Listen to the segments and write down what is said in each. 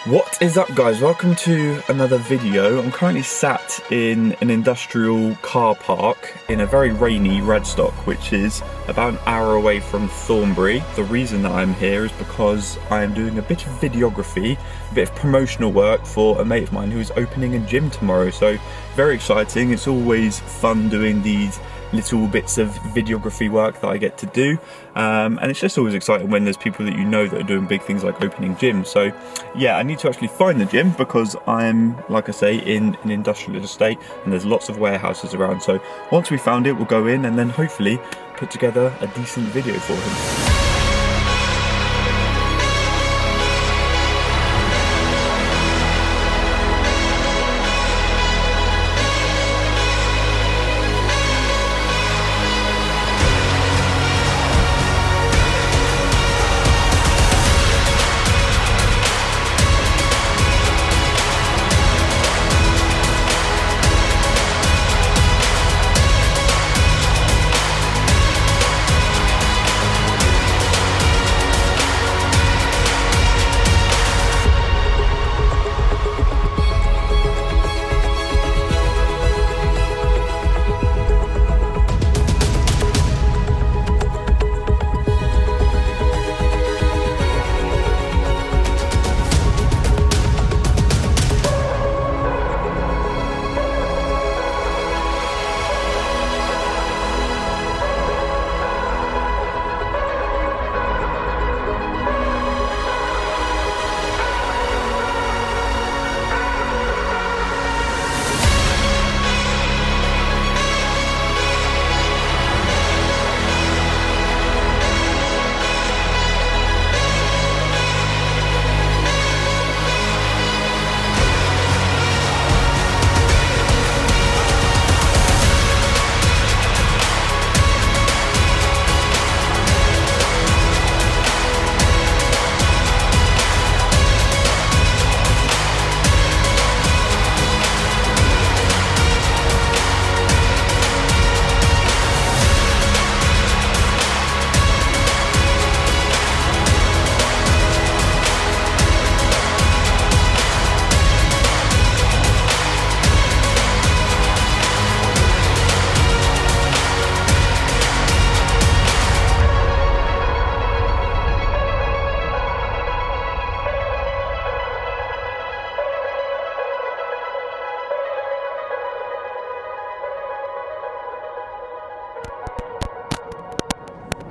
What is up, guys? Welcome to another video. I'm currently sat in an industrial car park in a very rainy Radstock, which is about an hour away from Thornbury. The reason that I'm here is because I am doing a bit of videography, a bit of promotional work for a mate of mine who's opening a gym tomorrow. So very exciting. It's always fun doing these little bits of videography work that I get to do, and it's just always exciting when there's people that you know that are doing big things like opening gyms. So yeah, I need to actually find the gym because I'm, like I say, in an industrial estate and there's lots of warehouses around. So once we found it, we'll go in and then hopefully put together a decent video for him.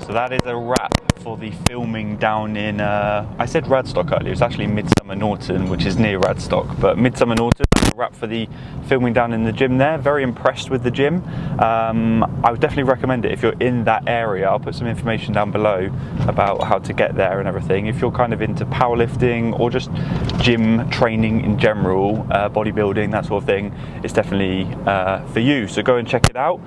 So that is a wrap for the filming down in, I said Radstock earlier, it's actually Midsummer Norton, which is near Radstock, but Midsummer Norton, that's a wrap for the filming down in the gym there. Very impressed with the gym. I would definitely recommend it if you're in that area. I'll put some information down below about how to get there and everything. If you're kind of into powerlifting or just gym training in general, bodybuilding, that sort of thing, it's definitely for you. So go and check it out.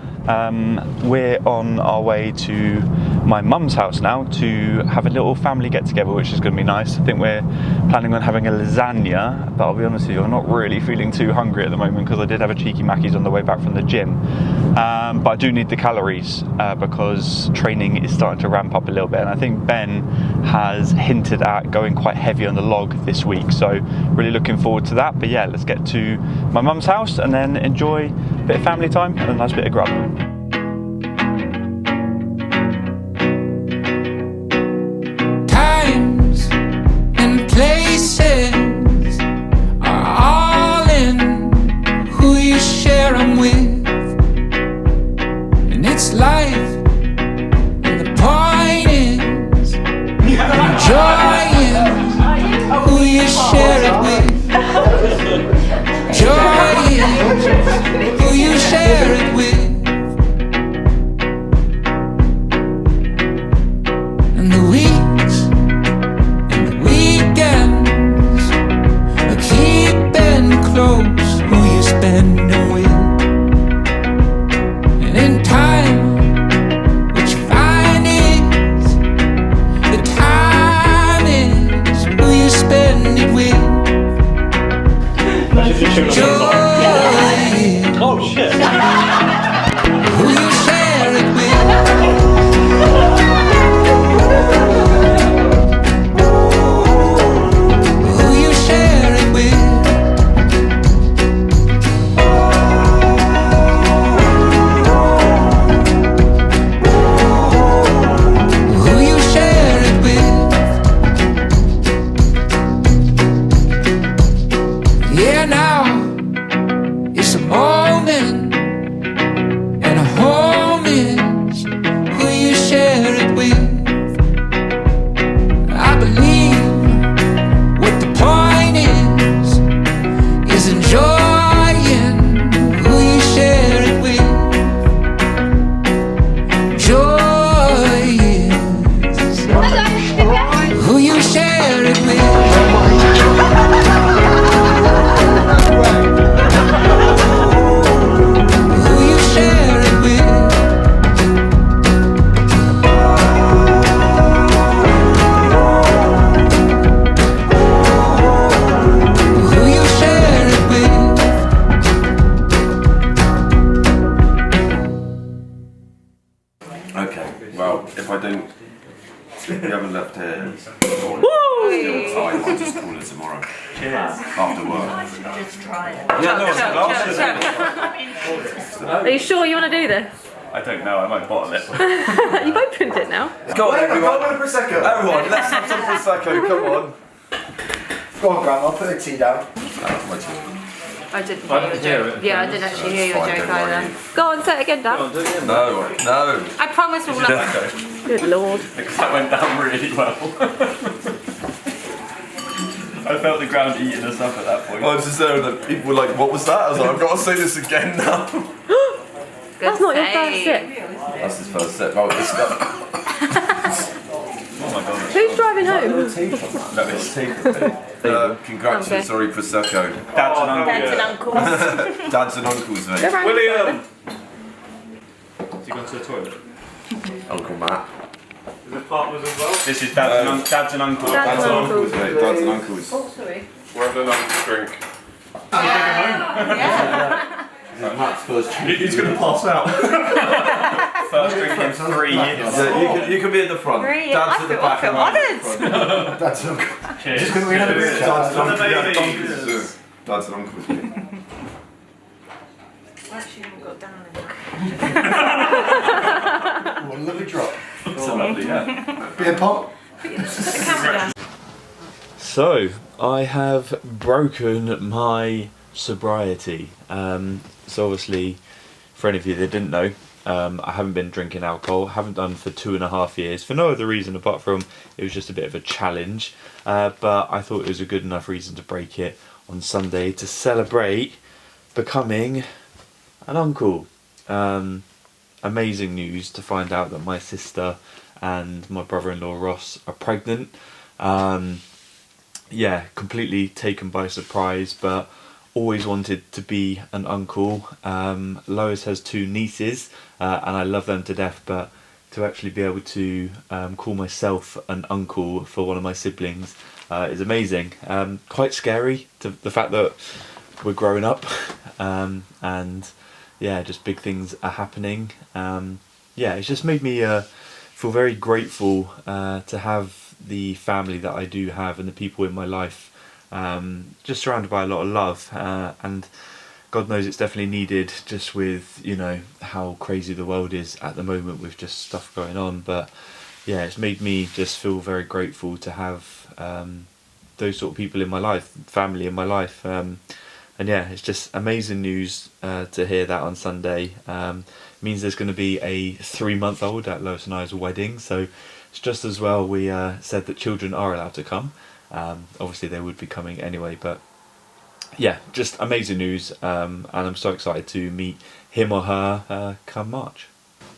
We're on our way to my mum's house now to have a little family get together, which is going to be nice. I think we're planning on having a lasagna, but I'll be honest with you, I'm not really feeling too hungry at the moment because I did have a cheeky Mackies on the way back from the gym. But I do need the calories because training is starting to ramp up a little bit, and I think Ben has hinted at going quite heavy on the log this week, so really looking forward to that. But yeah, let's get to my mum's house and then enjoy a bit of family time and a nice bit of grub. Places are all in who you share them with, and it's life, and the point is enjoying who you share it with. Joy is who you share it with. And the weeks and the weekends are keeping close who you spend them with. And in time, what you find is the time is who you spend it with. Joy is Oh shit! who you share it with. Who you share I don't, we haven't left here. Still time. I'll just call it tomorrow. Cheers. After work. Just try it. Yeah, no, Are you sure you want to do this? I don't know, I might bottle it. You've opened it now. Go on, everyone. Go on, Prosecco. Everyone, let's have some Prosecco. Come on. Go on, Grandma, put the tea down. My tea. I didn't hear your joke. Yeah, I didn't actually hear your Fine, joke don't worry. either. Go on, say it again, Dan. No. I promise we'll laugh. Good lord. Because that went down really well. I felt the ground eating us up at that point. I was just there and the people were like, what was that? I was like, I've got to say this again now. That's not your first sip. That's his first sip. Oh, it's got... Oh my god. Who's driving home? That is Congratulatory Prosecco. Dad's and uncle. Dads and uncles. Dads and uncles, mate. William! Has he gone to the toilet? Uncle Matt. This is Dad's and uncles. Dads and uncles, mate. Dads and uncles. Oh, sorry. We're having another drink. Matt's first drink. He's going to pass out. First drink in 3 years. Yeah, you can be in the front. Dad's at the back and I'm in the front. That's okay. Cheers. Just gonna be another bit. Dads and For the uncles. babies. Dads and uncles, mate. Actually, haven't got down in. What a lovely drop. It's a lovely, yeah. Beer pop. Put the camera down. So, I have broken my sobriety. So obviously, for any of you that didn't know, I haven't been drinking alcohol, haven't done for 2.5 years, for no other reason apart from it was just a bit of a challenge. But I thought it was a good enough reason to break it on Sunday to celebrate becoming an uncle. Amazing news to find out that my sister and my brother-in-law Ross are pregnant. Yeah, completely taken by surprise, but always wanted to be an uncle. Lois has 2 nieces, and I love them to death, but to actually be able to call myself an uncle for one of my siblings is amazing. Quite scary, the fact that we're growing up, and yeah, just big things are happening. Yeah, it's just made me feel very grateful to have the family that I do have and the people in my life, just surrounded by a lot of love, and God knows it's definitely needed, just with, you know, how crazy the world is at the moment with just stuff going on. But yeah, it's made me just feel very grateful to have those sort of people in my life, family in my life, and yeah, it's just amazing news to hear that on Sunday. Means there's going to be a 3-month-old at Lois and I's wedding, so it's just as well we said that children are allowed to come. Obviously they would be coming anyway, but yeah, just amazing news, and I'm so excited to meet him or her come March.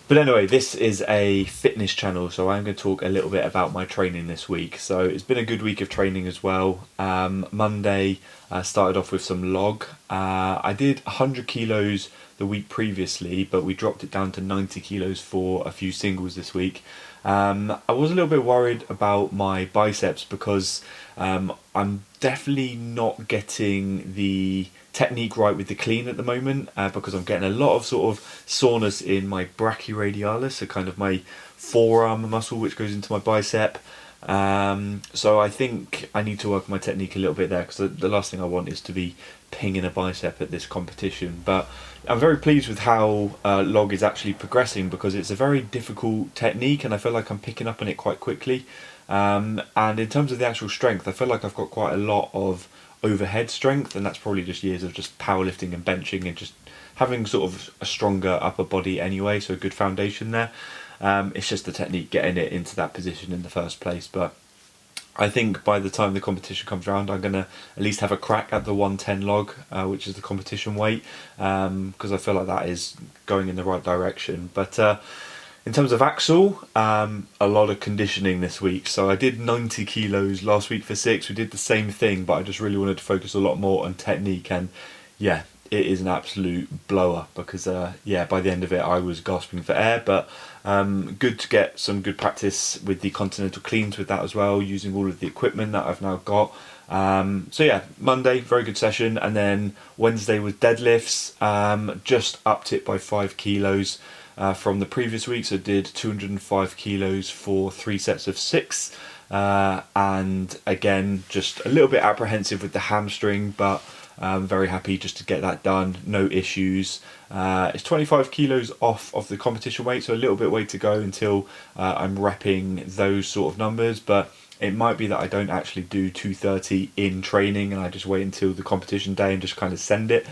But anyway, this is a fitness channel, so I'm going to talk a little bit about my training this week. So it's been a good week of training as well. Monday started off with some log. I did 100 kilos the week previously, but we dropped it down to 90 kilos for a few singles this week. I was a little bit worried about my biceps because I'm definitely not getting the technique right with the clean at the moment, because I'm getting a lot of sort of soreness in my brachyradialis, so kind of my forearm muscle which goes into my bicep. So I think I need to work on my technique a little bit there, because the last thing I want is to be pinging a bicep at this competition. But I'm very pleased with how log is actually progressing, because it's a very difficult technique and I feel like I'm picking up on it quite quickly. And in terms of the actual strength, I feel like I've got quite a lot of overhead strength, and that's probably just years of just powerlifting and benching and just having sort of a stronger upper body anyway, so a good foundation there. It's just the technique getting it into that position in the first place. But I think by the time the competition comes around, I'm going to at least have a crack at the 110 log, which is the competition weight, because I feel like that is going in the right direction. But in terms of Axel, a lot of conditioning this week. So I did 90 kilos last week for 6. We did the same thing, but I just really wanted to focus a lot more on technique. And yeah, it is an absolute blower, because yeah, by the end of it I was gasping for air. But good to get some good practice with the continental cleans with that as well, using all of the equipment that I've now got. So yeah, Monday, very good session. And then Wednesday was deadlifts, just upped it by 5 kilos. from the previous week. So I did 205 kilos for 3 sets of 6. And again, just a little bit apprehensive with the hamstring, but I'm very happy just to get that done, no issues. It's 25 kilos off of the competition weight, so a little bit way to go until I'm repping those sort of numbers, but it might be that I don't actually do 230 in training and I just wait until the competition day and just kind of send it.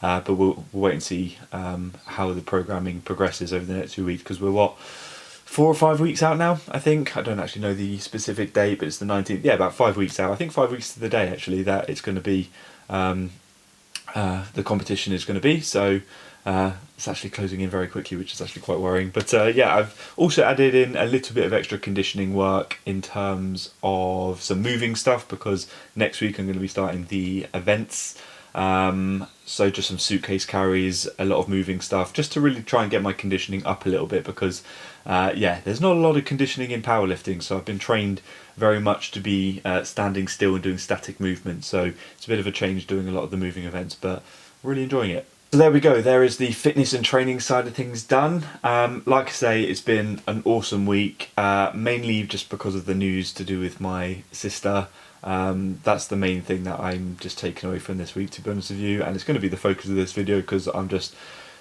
But we'll wait and see how the programming progresses over the next 2 weeks, because we're 4 or 5 weeks out now, I think. I don't actually know the specific date, but it's the 19th. Yeah, about 5 weeks out. I think 5 weeks to the day, actually, that it's going to be, the competition is going to be. So it's actually closing in very quickly, which is actually quite worrying. But yeah, I've also added in a little bit of extra conditioning work in terms of some moving stuff, because next week I'm going to be starting the events. So just some suitcase carries, a lot of moving stuff, just to really try and get my conditioning up a little bit, because yeah, there's not a lot of conditioning in powerlifting, so I've been trained very much to be standing still and doing static movement, so it's a bit of a change doing a lot of the moving events, but really enjoying it. So there we go, there is the fitness and training side of things done. Like I say, it's been an awesome week, mainly just because of the news to do with my sister. That's the main thing that I'm just taking away from this week, to be honest with you, and it's going to be the focus of this video because I'm just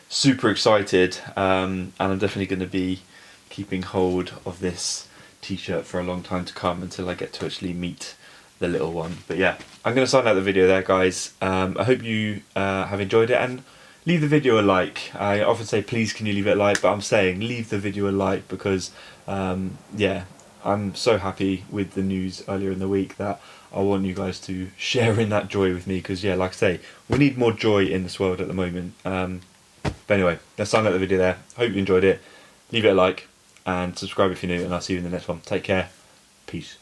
super excited, and I'm definitely going to be keeping hold of this t-shirt for a long time to come until I get to actually meet the little one. But yeah, I'm going to sign out the video there, guys. I hope you have enjoyed it, and leave the video a like. I often say please can you leave it a like, but I'm saying leave the video a like because yeah, I'm so happy with the news earlier in the week that I want you guys to share in that joy with me, because yeah, like I say, we need more joy in this world at the moment. But anyway, let's sign out the video there. Hope you enjoyed it. Leave it a like and subscribe if you're new, and I'll see you in the next one. Take care. Peace.